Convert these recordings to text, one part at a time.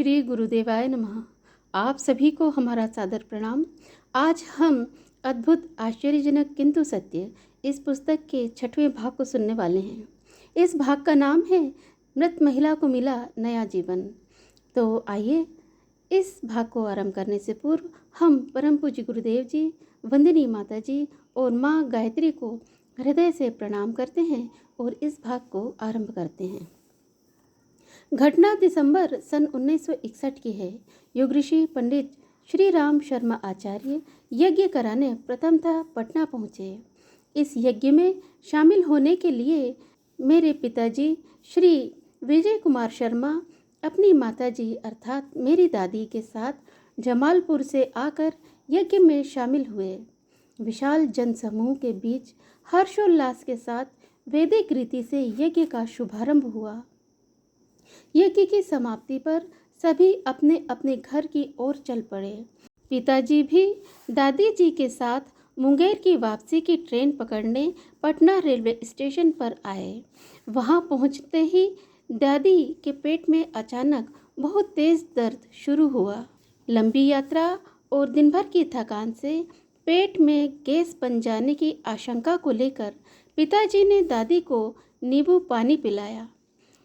श्री गुरुदेवाय नमः। आप सभी को हमारा सादर प्रणाम। आज हम अद्भुत आश्चर्यजनक किंतु सत्य इस पुस्तक के 6वें भाग को सुनने वाले हैं। इस भाग का नाम है मृत महिला को मिला नया जीवन। तो आइए इस भाग को आरंभ करने से पूर्व हम परम पूज्य गुरुदेव जी, वंदनीय माता जी और माँ गायत्री को हृदय से प्रणाम करते हैं और इस भाग को आरंभ करते हैं। घटना दिसंबर सन 1961 की है। योग ऋषि पंडित श्री राम शर्मा आचार्य यज्ञ कराने प्रथमतः पटना पहुँचे। इस यज्ञ में शामिल होने के लिए मेरे पिताजी श्री विजय कुमार शर्मा अपनी माताजी अर्थात मेरी दादी के साथ जमालपुर से आकर यज्ञ में शामिल हुए। विशाल जनसमूह के बीच हर्षोल्लास के साथ वैदिक रीति से यज्ञ का शुभारंभ हुआ। यज्ञ की समाप्ति पर सभी अपने अपने घर की ओर चल पड़े। पिताजी भी दादी जी के साथ मुंगेर की वापसी की ट्रेन पकड़ने पटना रेलवे स्टेशन पर आए। वहां पहुंचते ही दादी के पेट में अचानक बहुत तेज दर्द शुरू हुआ। लंबी यात्रा और दिन भर की थकान से पेट में गैस बन जाने की आशंका को लेकर पिताजी ने दादी को नींबू पानी पिलाया।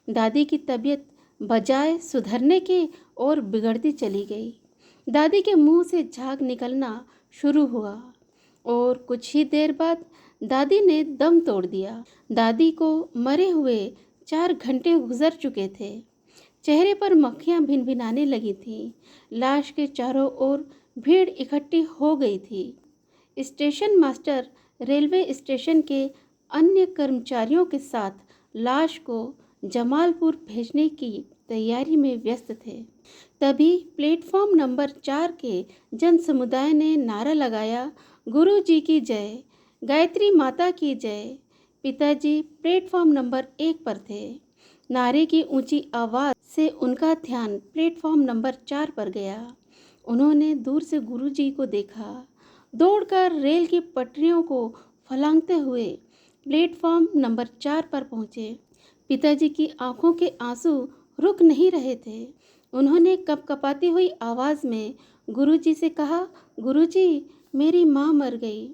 दादी की तबीयत बजाय सुधरने के और बिगड़ती चली गई। दादी के मुंह से झाग निकलना शुरू हुआ और कुछ ही देर बाद दादी ने दम तोड़ दिया। दादी को मरे हुए 4 घंटे गुजर चुके थे। चेहरे पर मक्खियां भिनभिनाने लगी थीं। लाश के चारों ओर भीड़ इकट्ठी हो गई थी। स्टेशन मास्टर रेलवे स्टेशन के अन्य कर्मचारियों के साथ लाश को जमालपुर भेजने की तैयारी में व्यस्त थे। तभी प्लेटफॉर्म नंबर 4 के जन समुदाय ने नारा लगाया, गुरु जी की जय, गायत्री माता की जय। पिताजी प्लेटफॉर्म नंबर 1 पर थे। नारे की ऊंची आवाज़ से उनका ध्यान प्लेटफॉर्म नंबर 4 पर गया। उन्होंने दूर से गुरु जी को देखा। दौड़कर रेल की पटरियों को फलांगते हुए प्लेटफॉर्म नंबर 4 पर पहुंचे। पिताजी की आंखों के आंसू रुक नहीं रहे थे। उन्होंने कपकपाती हुई आवाज़ में गुरुजी से कहा, गुरुजी, मेरी माँ मर गई।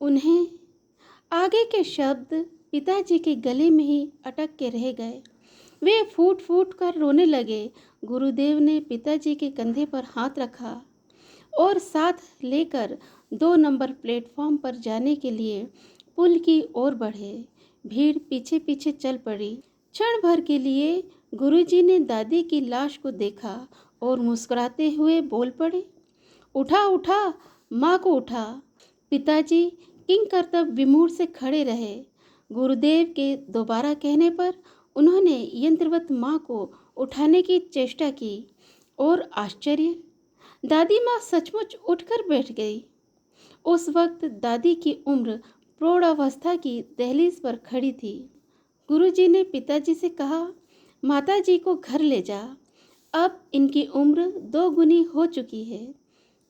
उन्हें आगे के शब्द पिताजी के गले में ही अटक के रह गए। वे फूट फूट कर रोने लगे। गुरुदेव ने पिताजी के कंधे पर हाथ रखा और साथ लेकर 2 नंबर प्लेटफॉर्म पर जाने के लिए पुल की ओर बढ़े। भीड़ पीछे पीछे चल पड़ी। क्षण भर के लिए गुरुजी ने दादी की लाश को देखा और मुस्कुराते हुए बोल पड़े, उठा उठा, माँ को उठा। पिताजी किंग कर्तव्य विमूढ़ से खड़े रहे। गुरुदेव के दोबारा कहने पर उन्होंने यंत्रवत माँ को उठाने की चेष्टा की और आश्चर्य, दादी माँ सचमुच उठकर बैठ गई। उस वक्त दादी की उम्र प्रौढ़ावस्था की दहलीज पर खड़ी थी। गुरुजी ने पिताजी से कहा, माताजी को घर ले जा, अब इनकी उम्र 2 गुनी हो चुकी है।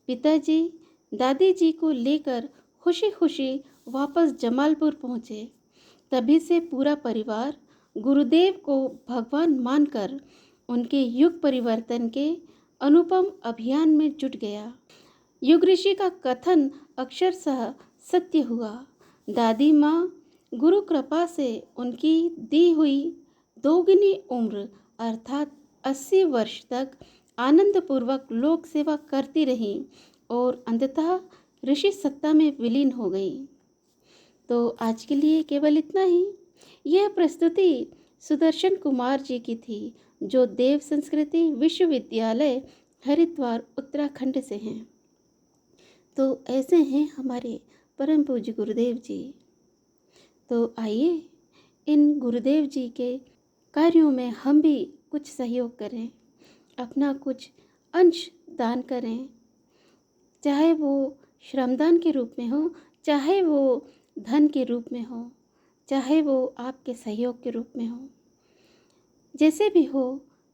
पिताजी दादी जी को लेकर खुशी खुशी वापस जमालपुर पहुँचे। तभी से पूरा परिवार गुरुदेव को भगवान मानकर उनके युग परिवर्तन के अनुपम अभियान में जुट गया। युग ऋषि का कथन अक्षरशः सत्य हुआ। दादी माँ गुरु कृपा से उनकी दी हुई 2 उम्र अर्थात 80 वर्ष तक आनंदपूर्वक लोक सेवा करती रहीं और अंततः ऋषि सत्ता में विलीन हो गई। तो आज के लिए केवल इतना ही। यह प्रस्तुति सुदर्शन कुमार जी की थी, जो देव संस्कृति विश्वविद्यालय हरिद्वार उत्तराखंड से हैं। तो ऐसे हैं हमारे परम पूज्य गुरुदेव जी। तो आइए इन गुरुदेव जी के कार्यों में हम भी कुछ सहयोग करें, अपना कुछ अंश दान करें, चाहे वो श्रमदान के रूप में हो, चाहे वो धन के रूप में हो, चाहे वो आपके सहयोग के रूप में हो, जैसे भी हो,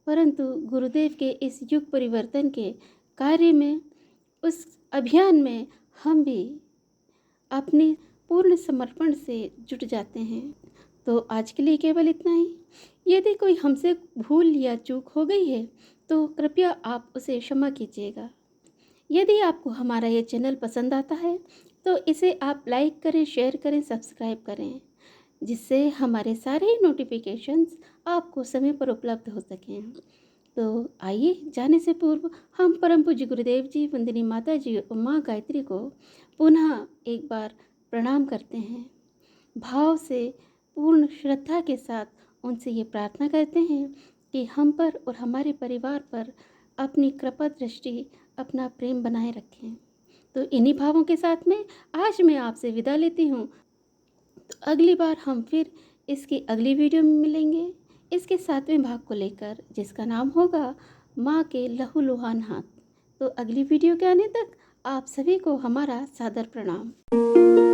परंतु गुरुदेव के इस युग परिवर्तन के कार्य में, उस अभियान में हम भी अपनी पूर्ण समर्पण से जुट जाते हैं। तो आज के लिए केवल इतना ही। यदि कोई हमसे भूल या चूक हो गई है तो कृपया आप उसे क्षमा कीजिएगा। यदि आपको हमारा ये चैनल पसंद आता है तो इसे आप लाइक करें, शेयर करें, सब्सक्राइब करें, जिससे हमारे सारे नोटिफिकेशंस आपको समय पर उपलब्ध हो सकें। तो आइए, जाने से पूर्व हम परम पूज्य गुरुदेव जी, वंदनीय माता जी और माँ गायत्री को पुनः एक बार प्रणाम करते हैं। भाव से, पूर्ण श्रद्धा के साथ उनसे ये प्रार्थना करते हैं कि हम पर और हमारे परिवार पर अपनी कृपा दृष्टि, अपना प्रेम बनाए रखें। तो इन्हीं भावों के साथ में आज मैं आपसे विदा लेती हूँ। तो अगली बार हम फिर इसकी अगली वीडियो में मिलेंगे, इसके 7वें भाग को लेकर, जिसका नाम होगा माँ के लहूलुहान हाथ। तो अगली वीडियो के आने तक आप सभी को हमारा सादर प्रणाम।